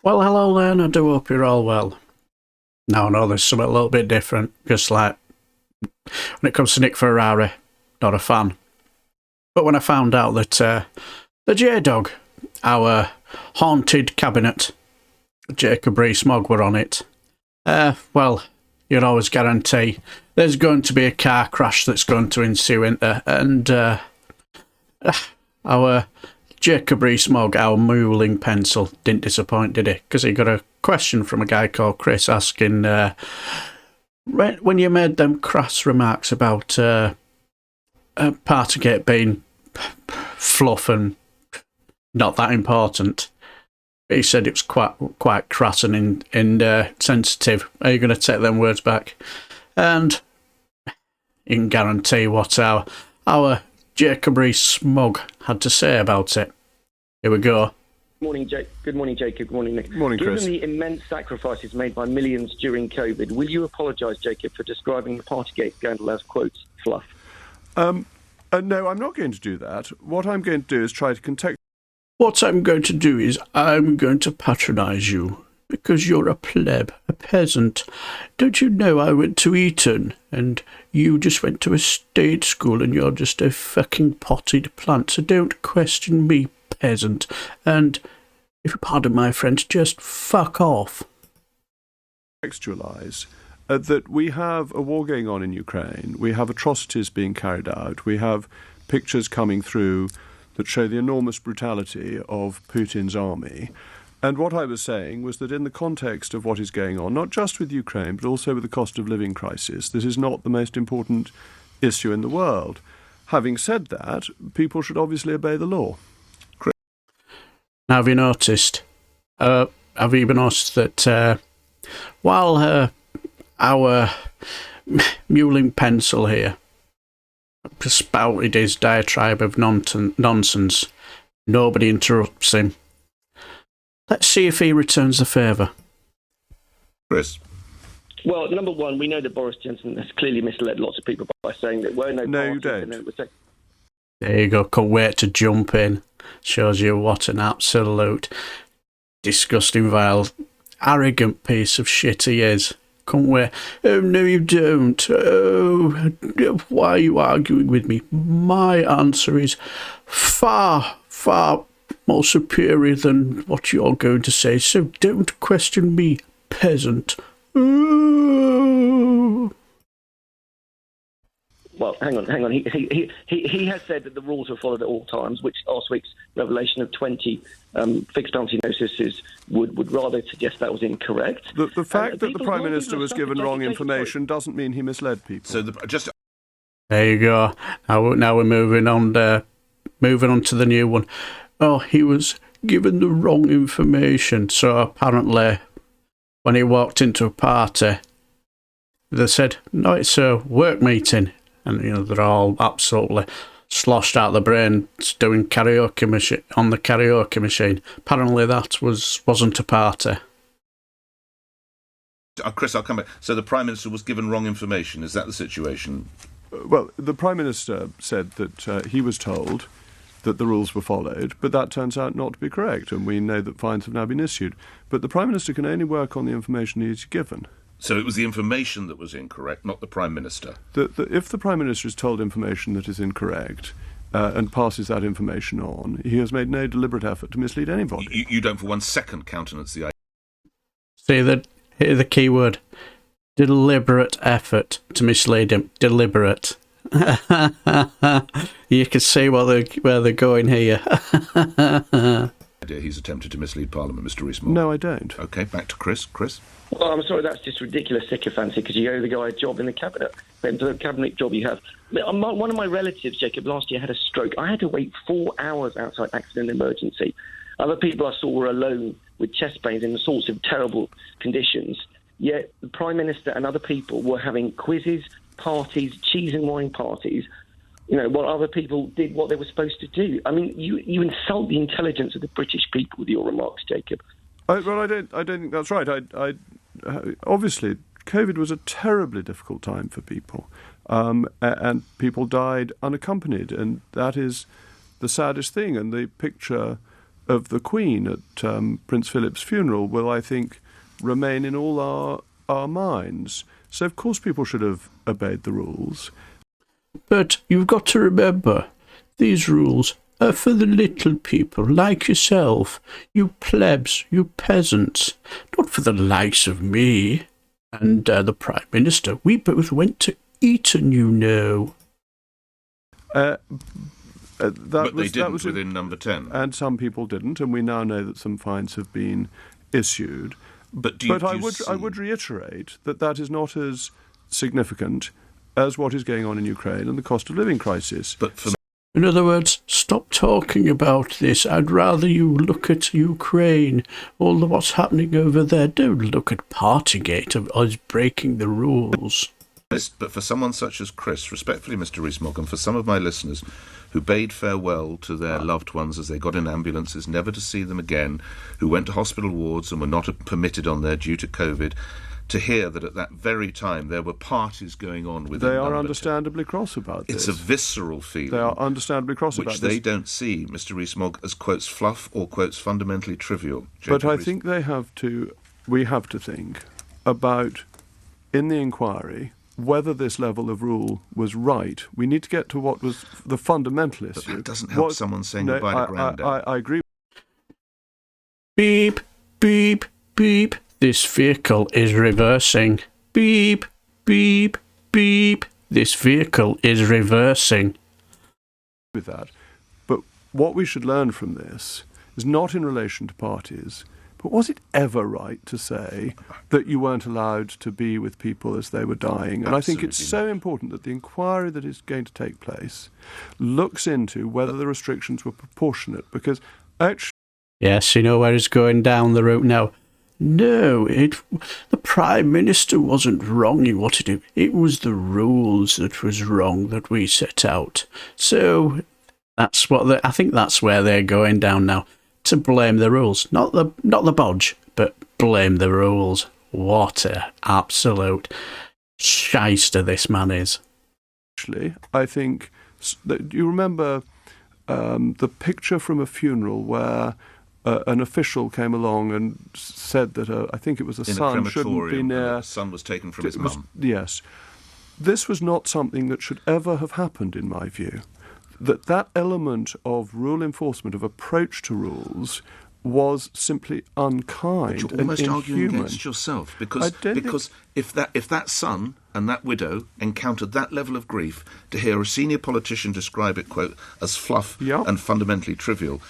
Well, hello there, and I do hope you're all well. Now, I know there's something a little bit different, just like when it comes to Nick Ferrari, not a fan. But when I found out that the J-Dog, our haunted cabinet, Jacob Rees-Mogg were on it, well, you'd always guarantee there's going to be a car crash that's going to ensue in there, and our Jacob Rees-Mogg, our mooling pencil, didn't disappoint, did he? Because he got a question from a guy called Chris asking, when you made them crass remarks about Partygate being fluff and not that important, he said it was quite crass and insensitive. Are you going to take them words back? And you can guarantee what our Jacob Rees-Mogg had to say about it. Here we go. Morning, Jake. Good morning, Jacob. Good morning, Nick. Morning, Chris. Given the immense sacrifices made by millions during COVID, will you apologise, Jacob, for describing the Partygate scandal as, quote, fluff? No, I'm not going to do that. What I'm going to do is try to contextualise. What I'm going to do is I'm going to patronise you because you're a pleb, a peasant. Don't you know I went to Eton and you just went to a state school and you're just a fucking potted plant, so don't question me, peasant. And, if you pardon my French, just fuck off. That we have a war going on in Ukraine, we have atrocities being carried out, we have pictures coming through that show the enormous brutality of Putin's army. And what I was saying was that in the context of what is going on, not just with Ukraine, but also with the cost of living crisis, this is not the most important issue in the world. Having said that, people should obviously obey the law. Now, have you noticed that while our mewling pencil here spouted his diatribe of nonsense, nobody interrupts him? Let's see if he returns the favour. Chris. Well, number one, we know that Boris Johnson has clearly misled lots of people by saying that we're no No, party, you don't. and then it was saying, There you go, can't wait to jump in. Shows you what an absolute disgusting, vile, arrogant piece of shit he is. Can't wait. Oh, no, you don't. Oh, why are you arguing with me? My answer is far, far more superior than what you're going to say, so don't question me, peasant. Oh. well, hang on. He has said that the rules were followed at all times, which last week's revelation of 20 fixed penalty notices would rather suggest that was incorrect. The fact that the people Prime wanting Minister to was stop given it, wrong Jacob, information doesn't mean he misled people. So There you go. Now we're moving on to the new one. Oh, he was given the wrong information. So apparently, when he walked into a party, they said, "No, it's a work meeting," and they're all absolutely sloshed out the brain doing karaoke on the karaoke machine. Apparently, that wasn't a party. Chris, I'll come back. So the Prime Minister was given wrong information. Is that the situation? Well, the Prime Minister said that he was told that the rules were followed, but that turns out not to be correct, and we know that fines have now been issued. But the Prime Minister can only work on the information he's given. So it was the information that was incorrect, not the Prime Minister. If the Prime Minister is told information that is incorrect and passes that information on, he has made no deliberate effort to mislead anybody. You don't for 1 second countenance the idea. See, hear the key word. Deliberate effort to mislead him. Deliberate. You can see where they're going here. He's attempted to mislead Parliament, Mr. Rees-Mogg. No, I don't. OK, back to Chris. Chris? Well, I'm sorry, that's just ridiculous sycophancy because you owe the guy a job in the cabinet. The cabinet job you have. One of my relatives, Jacob, last year had a stroke. I had to wait 4 hours outside accident emergency. Other people I saw were alone with chest pains in all sorts of terrible conditions. Yet the Prime Minister and other people were having quizzes, parties, cheese and wine parties, while other people did what they were supposed to do. I mean, you insult the intelligence of the British people with your remarks, Jacob. I don't think that's right. Obviously, COVID was a terribly difficult time for people, and people died unaccompanied, and that is the saddest thing. And the picture of the Queen at Prince Philip's funeral will, I think, remain in all our minds. So, of course, people should have obeyed the rules. But you've got to remember, these rules are for the little people like yourself, you plebs, you peasants, not for the likes of me and the Prime Minister. We both went to Eton, you know. But they didn't within number 10. And some people didn't, and we now know that some fines have been issued. But I would reiterate that is not as significant as what is going on in Ukraine and the cost of living crisis. In other words, stop talking about this. I'd rather you look at Ukraine, all of what's happening over there. Don't look at Partygate of us breaking the rules. But for someone such as Chris, respectfully, Mr. Rees-Mogg, and for some of my listeners who bade farewell to their loved ones as they got in ambulances, never to see them again, who went to hospital wards and were not permitted on there due to COVID, to hear that at that very time there were parties going on within They are understandably cross about this. It's a visceral feeling. They are understandably cross about this. Which they don't see, Mr. Rees-Mogg, as quotes fluff or quotes fundamentally trivial. But I think we have to think about, in the inquiry, whether this level of rule was right. We need to get to what was the fundamental issue. But that doesn't help someone saying goodbye to Grandad. I agree. Beep, beep, beep. This vehicle is reversing. Beep, beep, beep. This vehicle is reversing. With that. But what we should learn from this is not in relation to parties, but was it ever right to say that you weren't allowed to be with people as they were dying? And I think it's so important that the inquiry that is going to take place looks into whether the restrictions were proportionate, because actually... Yes, you know where it's going down the route now. No, the Prime Minister wasn't wrong in what he did. It was the rules that was wrong that we set out. So that's what I think that's where they're going down now. To blame the rules, not the bodge, but blame the rules. What a absolute shyster this man is. Actually, I think that you remember the picture from a funeral where an official came along and said that I think it was a son shouldn't be near. The son was taken from his mum. Yes, this was not something that should ever have happened, in my view. That element of rule enforcement, of approach to rules, was simply unkind but you're almost and arguing inhuman. against yourself, because if that son and that widow encountered that level of grief, to hear a senior politician describe it, quote, as fluff and fundamentally trivial,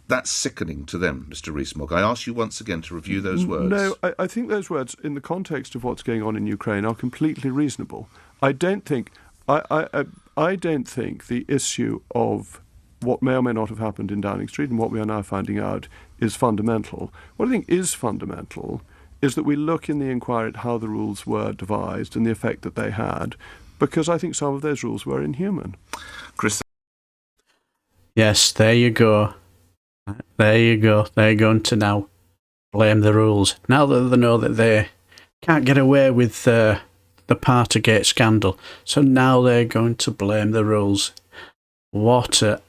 that's sickening to them, Mr. Rees-Mogg. I ask you once again to review those words. No, I think those words, in the context of what's going on in Ukraine, are completely reasonable. I don't think the issue of what may or may not have happened in Downing Street and what we are now finding out is fundamental. What I think is fundamental is that we look in the inquiry at how the rules were devised and the effect that they had, because I think some of those rules were inhuman. Chris? Yes, there you go. There you go. They're going to now blame the rules. Now that they know that they can't get away with the Partygate scandal, so now they're going to blame the rules.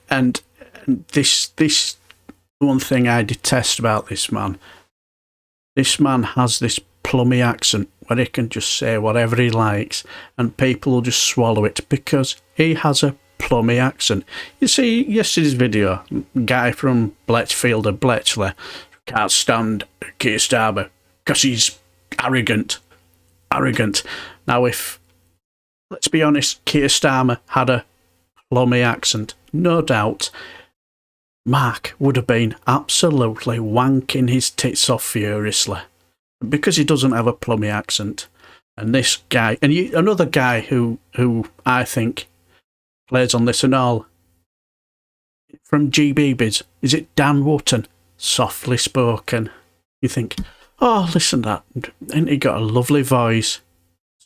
And this one thing I detest about this man. This man has this plummy accent where he can just say whatever he likes and people will just swallow it because he has a plummy accent. You see yesterday's video, guy from Bletchfield of Bletchley can't stand Keir Starmer because he's arrogant. Now, if, let's be honest, Keir Starmer had a plummy accent, no doubt Mark would have been absolutely wanking his tits off furiously because he doesn't have a plummy accent. And this guy, and another guy who I think plays on this and all, from GBBs, is it Dan Wotton? Softly spoken. You think, oh, listen to that. And he got a lovely voice.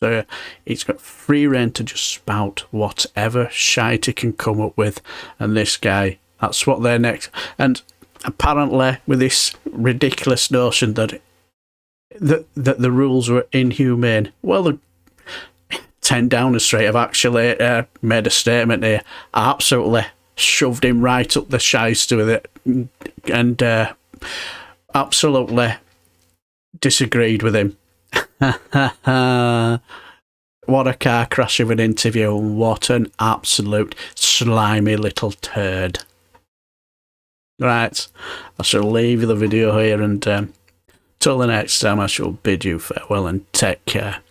So he's got free rein to just spout whatever shite he can come up with. And this guy, that's what they're next. And apparently, with this ridiculous notion that the rules were inhumane, well, the 10 Downing Street have actually made a statement here, absolutely shoved him right up the shyster with it, and absolutely disagreed with him. What a car crash of an interview, and what an absolute slimy little turd. Right, I shall leave the video here, and till the next time I shall bid you farewell and take care.